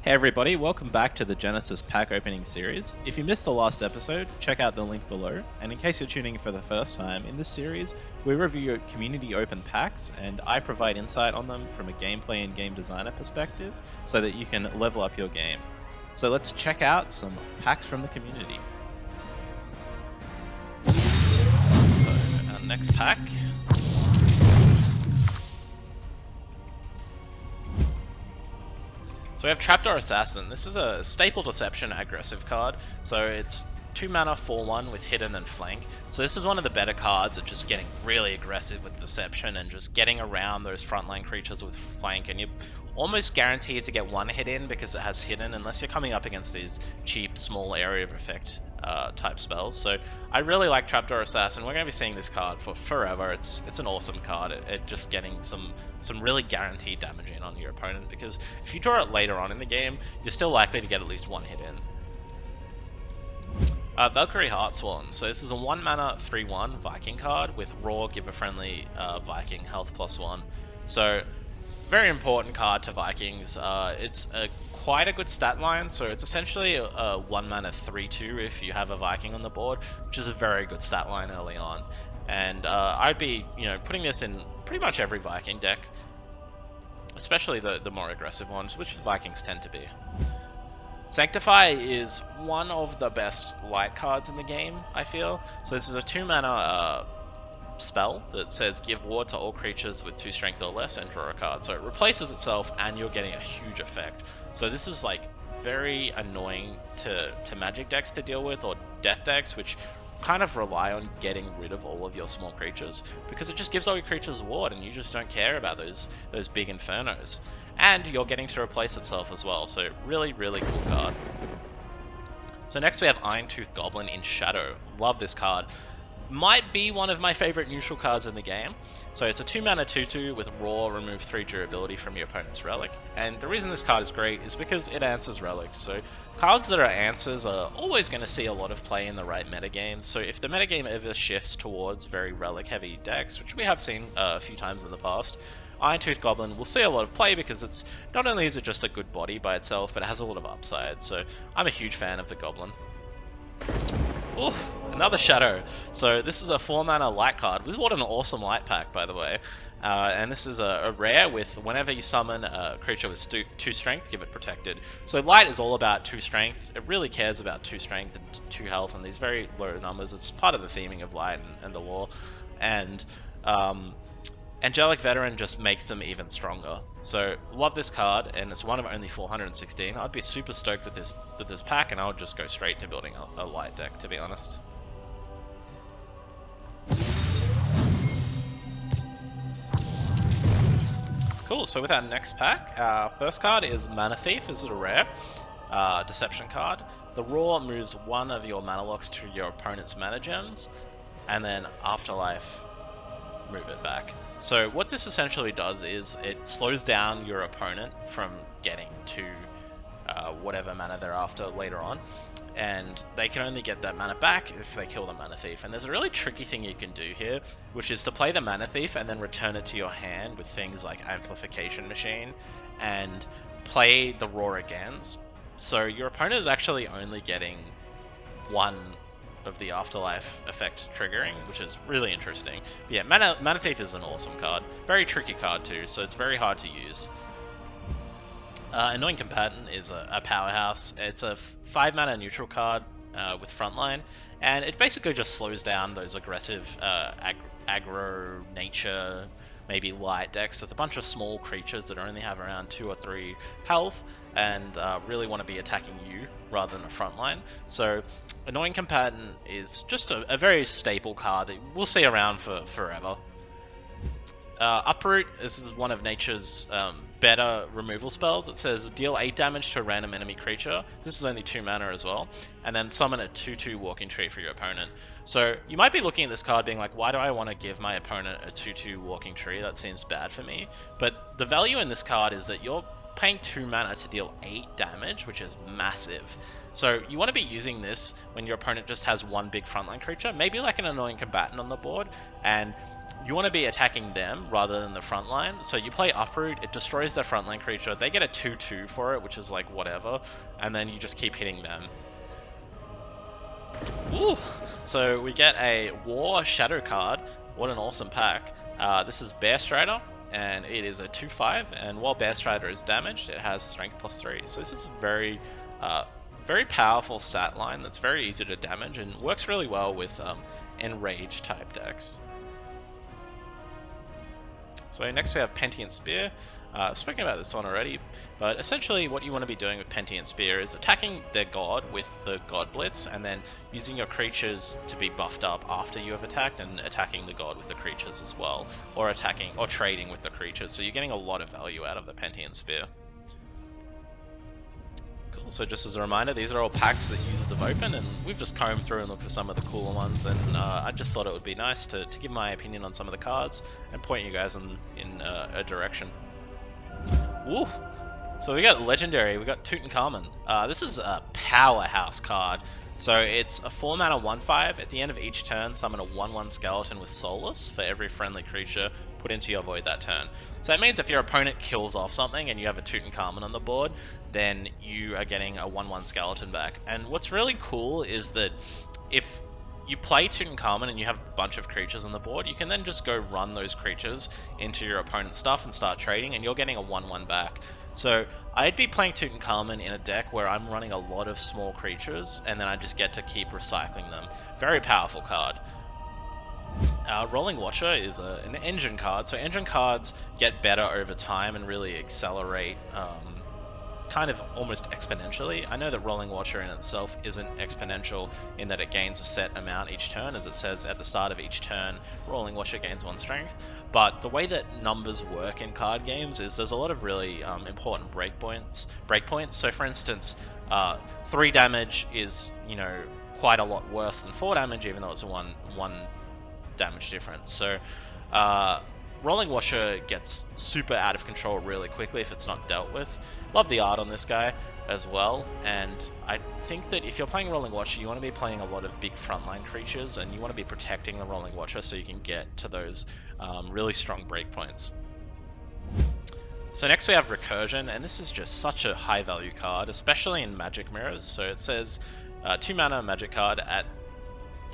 Hey everybody, welcome back to the Genesis pack opening series. If you missed the last episode, check out the link below, and in case you're tuning in for the first time, in this series, we review community open packs, and I provide insight on them from a gameplay and game designer perspective, so that you can level up your game. So let's check out some packs from the community. So, our next pack. So we have Trapdoor Assassin. This is a staple deception aggressive card, so it's 2 mana 4/1 with hidden and flank. So this is one of the better cards at just getting really aggressive with deception and just getting around those frontline creatures with flank, and you're almost guaranteed to get one hit in because it has hidden, unless you're coming up against these cheap small area of effect type spells. So I really like Trapdoor Assassin. We're going to be seeing this card for forever. It's an awesome card at just getting some really guaranteed damage in on your opponent, because if you draw it later on in the game, you're still likely to get at least one hit in. Valkyrie Heartsworn. So this is a 1 mana 3/1 Viking card with raw, give a friendly Viking health +1. So very important card to Vikings. It's quite a good stat line, so it's essentially a 1 mana 3/2 if you have a Viking on the board, which is a very good stat line early on. And I'd be putting this in pretty much every Viking deck, especially the more aggressive ones, which Vikings tend to be. Sanctify is one of the best light cards in the game, I feel. So this is a 2 mana spell that says give ward to all creatures with 2 strength or less and draw a card. So it replaces itself and you're getting a huge effect. So this is like very annoying to magic decks to deal with, or death decks, which kind of rely on getting rid of all of your small creatures, because it just gives all your creatures ward and you just don't care about those big infernos. And you're getting to replace itself as well, so really cool card. So next we have Iron-Tooth Goblin in Shadow. Love this card. Might be one of my favorite neutral cards in the game. So it's a 2 mana 2/2 with raw, remove 3 durability from your opponent's relic. And the reason this card is great is because it answers relics. So cards that are answers are always going to see a lot of play in the right metagame. So if the metagame ever shifts towards very relic heavy decks, which we have seen a few times in the past, Iron-Tooth Goblin will see a lot of play, because it's not only is it just a good body by itself, but it has a lot of upside. So I'm a huge fan of the Goblin. Oof, another Shadow. So this is a 4 mana light card. What an awesome light pack, by the way. And this is a rare with whenever you summon a creature with 2 strength, give it protected. So light is all about 2 strength. It really cares about 2 strength and 2 health and these very low numbers. It's part of the theming of light and the lore. And Angelic Veteran just makes them even stronger. So love this card, and it's one of only 416. I'd be super stoked with this pack, and I would just go straight to building a light deck, to be honest. Cool, so with our next pack, our first card is Mana Thief. This is a rare deception card. The raw moves one of your mana locks to your opponent's mana gems, and then Afterlife, move it back. So what this essentially does is it slows down your opponent from getting to whatever mana they're after later on, and they can only get that mana back if they kill the Mana Thief. And there's a really tricky thing you can do here, which is to play the Mana Thief and then return it to your hand with things like Amplification Machine and play the Raw again. So your opponent is actually only getting one of the Afterlife effect triggering, which is really interesting. But yeah, Mana Thief is an awesome card. Very tricky card too, so it's very hard to use. Annoying Combatant is a powerhouse. It's a 5 mana neutral card with frontline, and it basically just slows down those aggressive aggro nature, maybe light decks with a bunch of small creatures that only have around 2 or 3 health and really want to be attacking you rather than a frontline. So Annoying Combatant is just a very staple card that we'll see around for forever. Uproot, this is one of nature's better removal spells. It says deal 8 damage to a random enemy creature. This is only 2 mana as well. And then summon a 2/2 Walking Tree for your opponent. So you might be looking at this card being like, why do I want to give my opponent a 2/2 Walking Tree? That seems bad for me. But the value in this card is that you're paying 2 mana to deal 8 damage, which is massive. So you want to be using this when your opponent just has one big frontline creature, maybe like an Annoying Combatant on the board, and you want to be attacking them rather than the front line. So you play Uproot, it destroys their frontline creature, they get a 2/2 for it, which is like whatever, and then you just keep hitting them. Ooh! So we get a War Shadow card. What an awesome pack. This is Bear Strider, and it is a 2/5, and while Bear Strider is damaged, it has Strength +3. So this is a very powerful stat line that's very easy to damage and works really well with Enrage type decks. So next we have Pentient Spear. I've spoken about this one already, but essentially what you want to be doing with Pentient Spear is attacking their god with the God Blitz, and then using your creatures to be buffed up after you have attacked, and attacking the god with the creatures as well, or attacking or trading with the creatures. So you're getting a lot of value out of the Pentient Spear. Cool. So just as a reminder, these are all packs that users have opened, and we've just combed through and looked for some of the cooler ones, and I just thought it would be nice to give my opinion on some of the cards and point you guys in a direction. Woo! So we got Legendary, we got Tutankhamun. This is a powerhouse card. So it's a 4-mana 1/5. At the end of each turn, summon a 1/1 skeleton with Soulless for every friendly creature put into your void that turn. So that means if your opponent kills off something and you have a Tutankhamun on the board, then you are getting a 1/1 skeleton back. And what's really cool is that if you play Tutankhamun and you have a bunch of creatures on the board, you can then just go run those creatures into your opponent's stuff and start trading, and you're getting a 1/1 back. So I'd be playing Tutankhamun in a deck where I'm running a lot of small creatures, and then I just get to keep recycling them. Very powerful card. Rolling Watcher is an engine card, so engine cards get better over time and really accelerate kind of almost exponentially. I know that Rolling Watcher in itself isn't exponential in that it gains a set amount each turn, as it says at the start of each turn, Rolling Watcher gains 1 strength, but the way that numbers work in card games is there's a lot of really important breakpoints. So for instance, 3 damage is, you know, quite a lot worse than 4 damage, even though it's a one damage difference. So Rolling Watcher gets super out of control really quickly if it's not dealt with. Love the art on this guy as well, and I think that if you're playing Rolling Watcher, you want to be playing a lot of big frontline creatures, and you want to be protecting the Rolling Watcher so you can get to those really strong breakpoints. So next we have Recursion, and this is just such a high value card, especially in Magic Mirrors. So it says 2 mana magic card,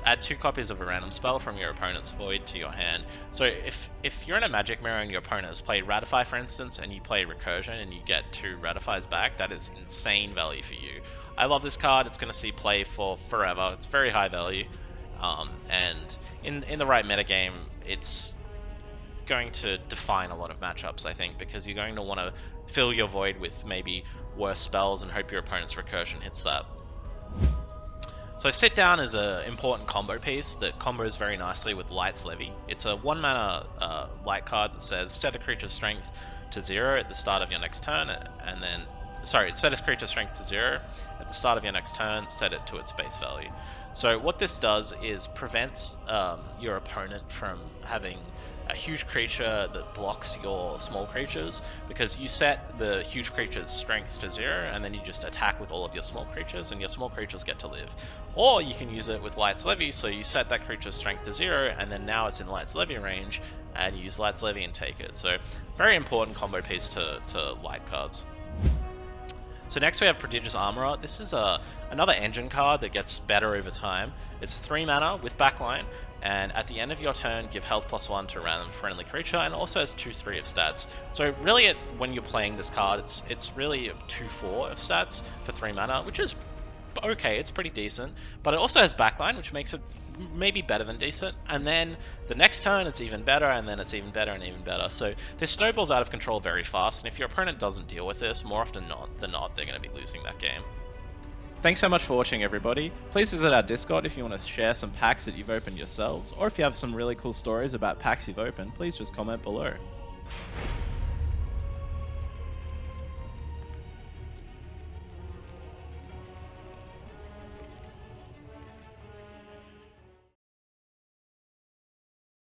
add 2 copies of a random spell from your opponent's void to your hand. So if you're in a Magic Mirror and your opponent has played Ratify, for instance, and you play Recursion and you get 2 Ratifies back, that is insane value for you. I love this card. It's going to see play for forever. It's very high value, and in the right metagame, it's going to define a lot of matchups, I think, because you're going to want to fill your void with maybe worse spells and hope your opponent's Recursion hits that. So Sit Down is an important combo piece that combos very nicely with Light's Levy. It's a 1 mana light card that says set a creature's strength to 0 at the start of your next turn, and then set a creature's strength to 0 at the start of your next turn, set it to its base value. So what this does is prevents your opponent from having a huge creature that blocks your small creatures, because you set the huge creature's strength to 0 and then you just attack with all of your small creatures and your small creatures get to live. Or you can use it with Light's Levy, so you set that creature's strength to 0 and then now it's in Light's Levy range and you use Light's Levy and take it. So very important combo piece to light cards. So next we have Prodigious Armourer. This is another engine card that gets better over time. It's 3 mana with backline, and at the end of your turn, give health +1 to a random friendly creature, and also has 2/3 of stats. So really, when you're playing this card, it's really 2/4 of stats for 3 mana, which is okay. It's pretty decent, but it also has backline, which makes it maybe better than decent. And then the next turn, it's even better, and then it's even better and even better. So this snowballs out of control very fast, and if your opponent doesn't deal with this, more often than not, they're going to be losing that game. Thanks so much for watching, everybody. Please visit our Discord if you want to share some packs that you've opened yourselves, or if you have some really cool stories about packs you've opened, please just comment below.